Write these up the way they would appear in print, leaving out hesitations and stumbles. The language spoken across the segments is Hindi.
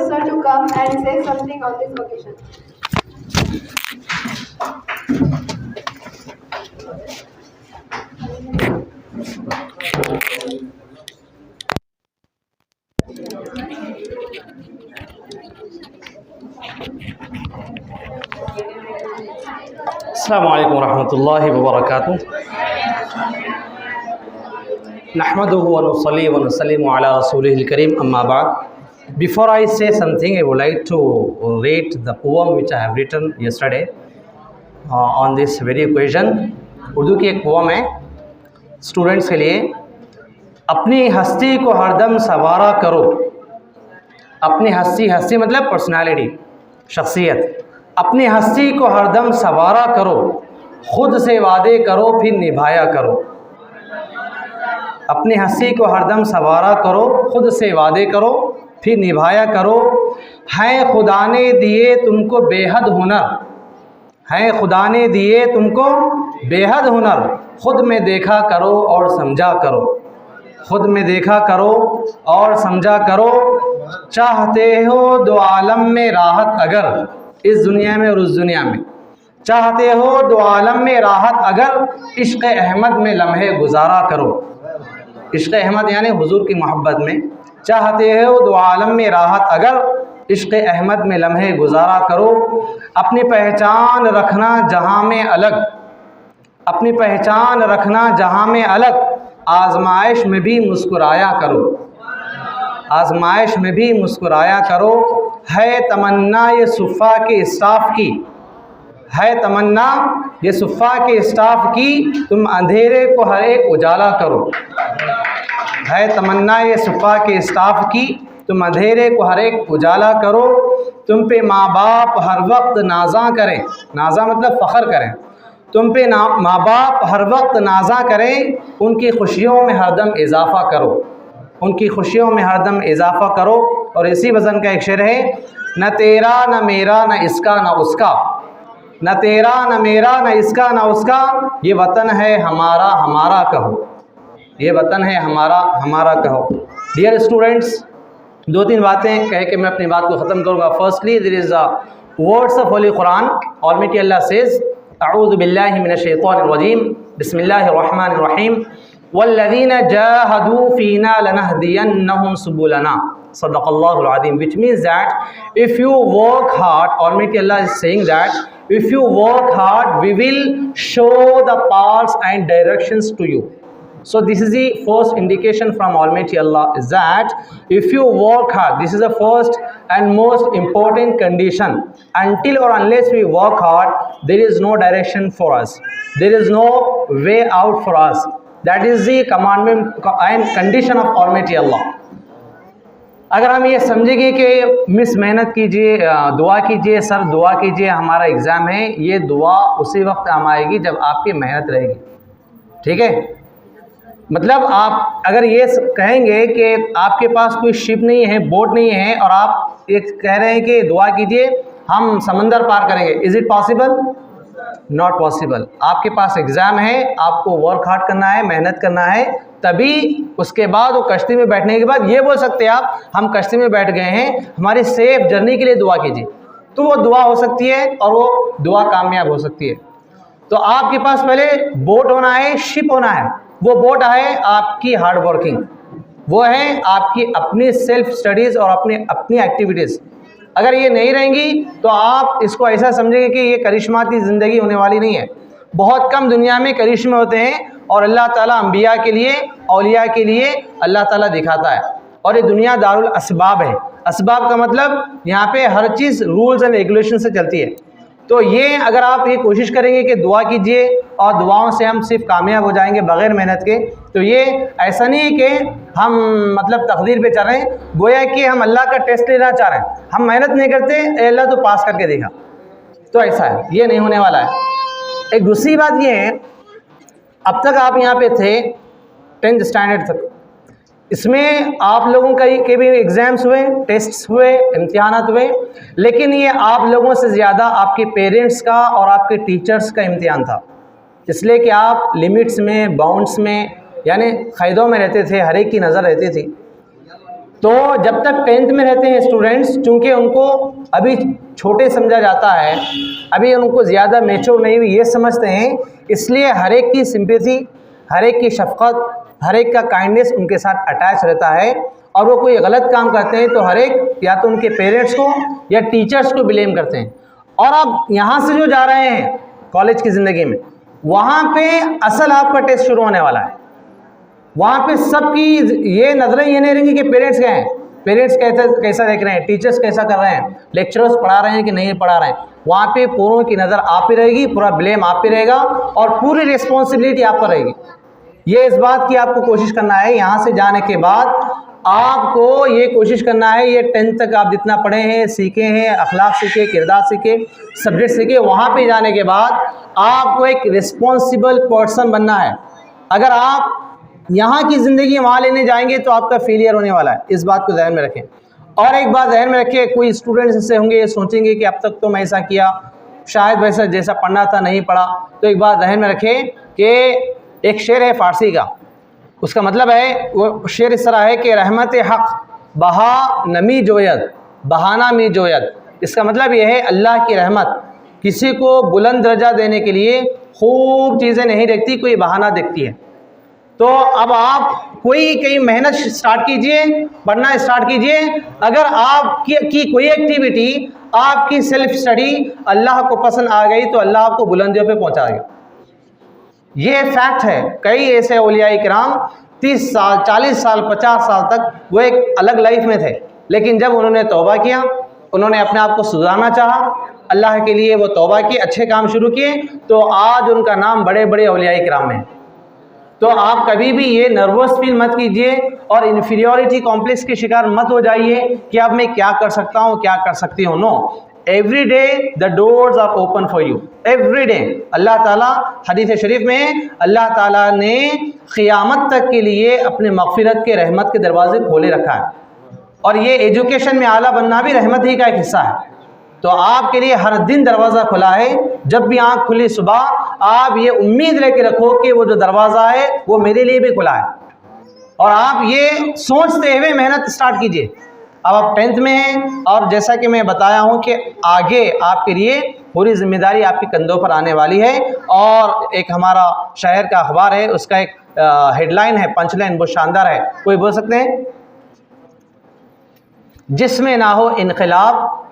sir to come and say something on this occasion. अस्सलामु अलैकुम वरहमतुल्लाहि वबरकातुहू। नहमदुहु व नुसल्ली व नुसल्लिमु अला रसूलिहिल करीम, अम्मा बाद. Before I say something, I would like to read the poem which I have written yesterday on this very occasion. Urdu की एक पोम है स्टूडेंट्स के लिए. अपनी हस्ती को हरदम सवारा करो. अपनी हस्ती मतलब पर्सनालिटी, शख्सियत. अपनी हस्ती को हरदम सवारा करो, खुद से वादे करो फिर निभाया करो. अपनी हस्ती को हरदम सवारा करो, खुद से वादे करो फिर निभाया करो. है खुदा ने दिए तुमको बेहद हुनर, है खुदा ने दिए तुमको बेहद हुनर. खुद में देखा करो और समझा करो, खुद में देखा करो और समझा करो. चाहते हो दो आलम में राहत अगर, इस दुनिया में और उस दुनिया में. चाहते हो दो आलम में राहत अगर, इश्क़ अहमद में लम्हे गुजारा करो. इश्क़ अहमद यानी हुजूर की मोहब्बत में. चाहते हो दो आलम में राहत अगर, इश्क़ अहमद में लम्हे गुजारा करो. अपनी पहचान रखना जहाँ में अलग, अपनी पहचान रखना जहाँ में अलग. आजमाइश में भी मुस्कुराया करो, आजमाइश में भी मुस्कुराया करो. है तमन्ना ये सुफ़ा के स्टाफ की, है तमन्ना ये सुफ़ा के स्टाफ की, तुम अंधेरे को हर एक उजाला करो. है तमन्ना ये सुफ़ा के स्टाफ की, तुम अंधेरे को हर एक उजाला करो. तुम पे माँ बाप हर वक्त नाज़ा करें, नाज़ा मतलब फ़ख्र करें. तुम पे माँ बाप हर वक्त नाज़ा करें, उनकी खुशियों में हरदम इजाफ़ा करो, उनकी खुशियों में हरदम इजाफ़ा करो. और इसी वज़न का एक शेर है, न तेरा न मेरा न इसका न उसका, न तेरा न मेरा न इसका न उसका, ये वतन है हमारा हमारा कहो, ये वतन है हमारा हमारा कहो. डियर स्टूडेंट्स, दो तीन बातें कह के मैं अपनी बात को ख़त्म करूँगा. Firstly there is the words of holy Quran. Almighty Allah says, अऊज़ु बिल्लाहि मिनश शैतानिर रजीम, बिस्मिल्लाहिर रहमानिर रहीम, वल्लज़ीना जाहदू फ़ीना लनहदियन्नहुम सुबुलना. Sadaqallahul Azim, which means that if you work hard, Almighty Allah is saying that if you work hard, we will show the paths and directions to you. So this is the first indication from Almighty Allah, is that if you work hard, this is the first and most important condition. Until or unless we work hard, there is no direction for us, there is no way out for us. That is the commandment and condition of Almighty Allah. अगर हम ये समझेंगे कि मिस मेहनत कीजिए, दुआ कीजिए, सर दुआ कीजिए, हमारा एग्ज़ाम है, ये दुआ उसी वक्त काम आएगी जब आपकी मेहनत रहेगी. ठीक है, मतलब आप अगर ये कहेंगे कि आपके पास कोई शिप नहीं है, बोट नहीं है, और आप ये कह रहे हैं कि दुआ कीजिए हम समंदर पार करेंगे, is it possible? Not possible. आपके पास एग्ज़ाम है, आपको वर्क हार्ड करना है, मेहनत करना है, तभी उसके बाद वो कश्ती में बैठने के बाद ये बोल सकते हैं आप, हम कश्ती में बैठ गए हैं, हमारी सेफ जर्नी के लिए दुआ कीजिए. तो वो दुआ हो सकती है और वो दुआ कामयाब हो सकती है. तो आपके पास पहले बोट होना है, शिप होना है. वो बोट है आपकी हार्ड वर्किंग, वो है आपकी अपनी सेल्फ स्टडीज़ और अपनी एक्टिविटीज़. अगर ये नहीं रहेंगी तो आप इसको ऐसा समझेंगे कि ये करिश्माती ज़िंदगी होने वाली नहीं है. बहुत कम दुनिया में करिश्मे होते हैं और अल्लाह ताला अंबिया के लिए, औलिया के लिए अल्लाह ताला दिखाता है. और ये दुनिया दारुल असबाब है. असबाब का मतलब यहाँ पे हर चीज़ रूल्स एंड रेगुलेशन से चलती है. तो ये अगर आप ये कोशिश करेंगे कि दुआ कीजिए और दुआओं से हम सिर्फ कामयाब हो जाएंगे बग़ैर मेहनत के, तो ये ऐसा नहीं है कि हम मतलब तकदीर पे चल रहे हैं, गोया कि हम अल्लाह का टेस्ट लेना चाह रहे हैं. हम मेहनत नहीं करते, अल्लाह तो पास करके देखा, तो ऐसा है, ये नहीं होने वाला है. एक दूसरी बात ये है, अब तक आप यहाँ पे थे 10th स्टैंडर्ड तक, इसमें आप लोगों के भी एग्ज़ाम्स हुए, टेस्ट्स हुए, इम्तिहानात हुए, लेकिन ये आप लोगों से ज़्यादा आपके पेरेंट्स का और आपके टीचर्स का इम्तिहान था. इसलिए कि आप लिमिट्स में, बाउंड्स में, यानी क़ैदों में रहते थे, हर एक की नज़र रहती थी. तो जब तक 10th में रहते हैं स्टूडेंट्स, चूँकि उनको अभी छोटे समझा जाता है, अभी उनको ज़्यादा मैच्योर नहीं हुई ये समझते हैं, इसलिए हर एक की सिंपैथी, हर एक की शफ़क़त, हर एक का काइंडनेस उनके साथ अटैच रहता है। और वो कोई गलत काम करते हैं तो हर एक या तो उनके पेरेंट्स को या टीचर्स को ब्लेम करते हैं। और अब यहाँ से जो जा रहे हैं कॉलेज की ज़िंदगी में, वहाँ पे असल आपका टेस्ट शुरू होने वाला है। वहाँ पे सबकी ये नज़रें ये नहीं रहेंगी कि पेरेंट्स क्या हैं, पेरेंट्स कैसा देख रहे हैं, टीचर्स कैसा कर रहे हैं, लेक्चरर्स पढ़ा रहे हैं कि नहीं पढ़ा रहे हैं। वहाँ पे पूरों की नज़र आप ही रहेगी, पूरा ब्लेम आप ही रहेगा और पूरी रिस्पॉन्सिबिलिटी आप पर रहेगी। ये इस बात की आपको कोशिश करना है, यहाँ से जाने के बाद आपको ये कोशिश करना है, ये 10th तक आप जितना पढ़े हैं, सीखे हैं, अखलाक सीखे, किरदार सीखे, सब्जेक्ट सीखे, वहाँ पे जाने के बाद आपको एक रिस्पॉन्सिबल पर्सन बनना है। अगर आप यहाँ की ज़िंदगी वहाँ लेने जाएंगे तो आपका फेलियर होने वाला है, इस बात को ध्यान में रखें। और एक बात ध्यान में रखें, कोई स्टूडेंट्स ऐसे होंगे ये सोचेंगे कि अब तक तो मैं ऐसा किया, शायद वैसा जैसा पढ़ना था नहीं पढ़ा। तो एक बात ध्यान में रखें कि एक शेर है फ़ारसी का, उसका मतलब है, वो शेर इस तरह है कि रहमत हक़ बहा नमी जोयद बहाना मी जोयद। इसका मतलब यह है अल्लाह की रहमत किसी को बुलंद दर्जा देने के लिए खूब चीज़ें नहीं देखती, कोई बहाना देखती है। तो अब आप कोई कहीं मेहनत स्टार्ट कीजिए, पढ़ना स्टार्ट कीजिए। अगर आपकी कोई एक्टिविटी, आपकी सेल्फ स्टडी अल्लाह को पसंद आ गई तो अल्लाह आपको बुलंदियों पे पहुंचाएगा। ये फैक्ट है। कई ऐसे औलिया किराम 30 साल, 40 साल, 50 साल तक वो एक अलग लाइफ में थे, लेकिन जब उन्होंने तौबा किया, उन्होंने अपने आप को सुधारना चाहा, अल्लाह के लिए वो तौबा की, अच्छे काम शुरू किए, तो आज उनका नाम बड़े बड़े औलिया किराम में है। तो आप कभी भी ये नर्वस फील मत कीजिए और इन्फीरियरिटी कॉम्प्लेक्स के शिकार मत हो जाइए कि अब मैं क्या कर सकता हूँ, क्या कर सकती हूँ। No, every day the doors are open for you, every day. Allah ताला हदीस शरीफ में अल्लाह ताला ने क़ियामत तक के लिए अपने मग़फ़िरत के, रहमत के दरवाजे खोले रखा है। और ये एजुकेशन में आला बनना भी रहमत ही का एक हिस्सा है। तो आपके लिए हर दिन दरवाज़ा खुला है। जब भी आँख खुली सुबह, आप ये उम्मीद लेके रखो कि वो जो दरवाज़ा है वो मेरे लिए भी खुला है, और आप ये सोचते हुए मेहनत स्टार्ट कीजिए। अब आप 10th में हैं और जैसा कि मैं बताया हूँ कि आगे आपके लिए पूरी जिम्मेदारी आपके कंधों पर आने वाली है। और एक हमारा शहर का अखबार है, उसका एक हेडलाइन है, पंचलाइन बहुत शानदार है, कोई बोल सकते हैं? जिसमें ना हो इनकलाब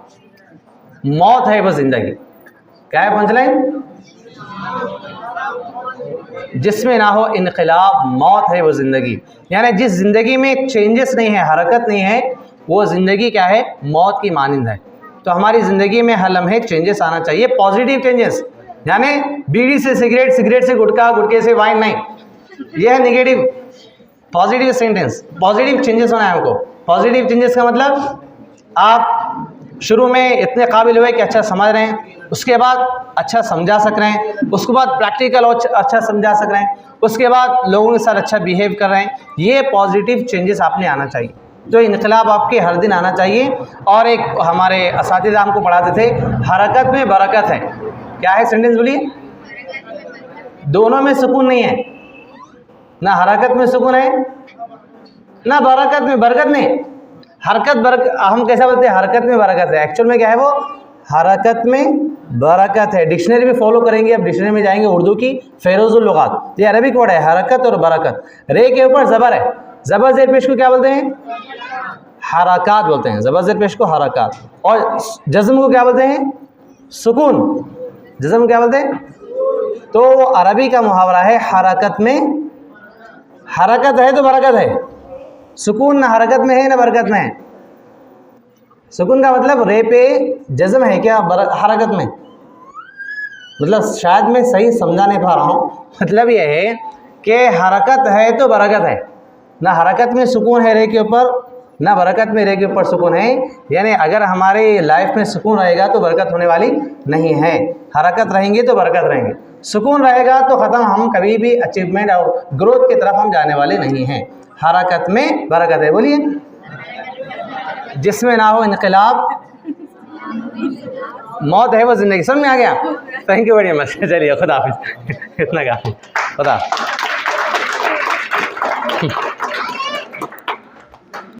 मौत है वो जिंदगी। क्या है पंचलाइन? जिसमें ना हो इनकलाब मौत है वो ज़िंदगी। यानी जिस ज़िंदगी में चेंजेस नहीं है, हरकत नहीं है, वो ज़िंदगी क्या है? मौत की मानिंद है। तो हमारी ज़िंदगी में हर लम्हे चेंजेस आना चाहिए, पॉजिटिव चेंजेस। यानी बीड़ी से सिगरेट, सिगरेट से गुटखा, गुटखे से वाइन नहीं, यह है negative. Positive sentence, positive changes होना है हमको। पॉजिटिव चेंजेस का मतलब आप शुरू में इतने काबिल हुए कि अच्छा समझ रहे हैं, उसके बाद अच्छा समझा सक रहे हैं, उसके बाद प्रैक्टिकल अच्छा समझा सक रहे हैं, उसके बाद लोगों के साथ अच्छा बिहेव कर रहे हैं। ये पॉजिटिव चेंजेस आपने आना चाहिए, जो इनकलाब आपके हर दिन आना चाहिए। और एक हमारे असातिज़ा हमको पढ़ाते थे, हरकत में बरकत है। क्या है सेंटेंस बोलिए? दोनों में सुकून नहीं है, ना हरकत में सुकून है ना बरकत में। बरकत नहीं, हरकत हम कैसा बोलते हैं? हरकत में बरकत है। एक्चुअल में क्या है वो? हरकत में बरकत है। डिक्शनरी भी फॉलो करेंगे, अब डिक्शनरी में जाएंगे उर्दू की, फेरोजुल लुगात, ये अरबिक वर्ड है, हरकत और बरकत। रे के ऊपर ज़बर है, ज़बर ज़ेर पेश को क्या बोलते हैं? हरकात बोलते हैं। ज़बर ज़ेर पेश को हरकात। और जज़्म को क्या बोलते हैं? सुकून। जज़्म को क्या बोलते हैं? तो अरबी का मुहावरा है, हरकत में हरकत है तो बरकत है। सुकून ना हरकत में है ना बरकत में है। सुकून का मतलब रे पे जज़्म है क्या हरकत में? मतलब शायद मैं सही समझा नहीं पा रहा हूँ। मतलब यह है कि हरकत है तो बरकत है, ना हरकत में सुकून है रे के ऊपर, ना बरकत में रे के ऊपर सुकून है। यानी अगर हमारे लाइफ में सुकून रहेगा तो बरकत होने वाली नहीं है। हरकत रहेंगे तो बरकत रहेंगे, सुकून रहेगा तो ख़त्म, हम कभी भी अचीवमेंट और ग्रोथ की तरफ हम जाने वाले नहीं हैं। हरकत में बरकत है। बोलिए, जिसमें ना हो इनकलाब मौत है वो ज़िंदगी। समझ में आ गया? Thank you very much. चलिए खुदा हाफिज़। इतना काफ़ी। खुदा।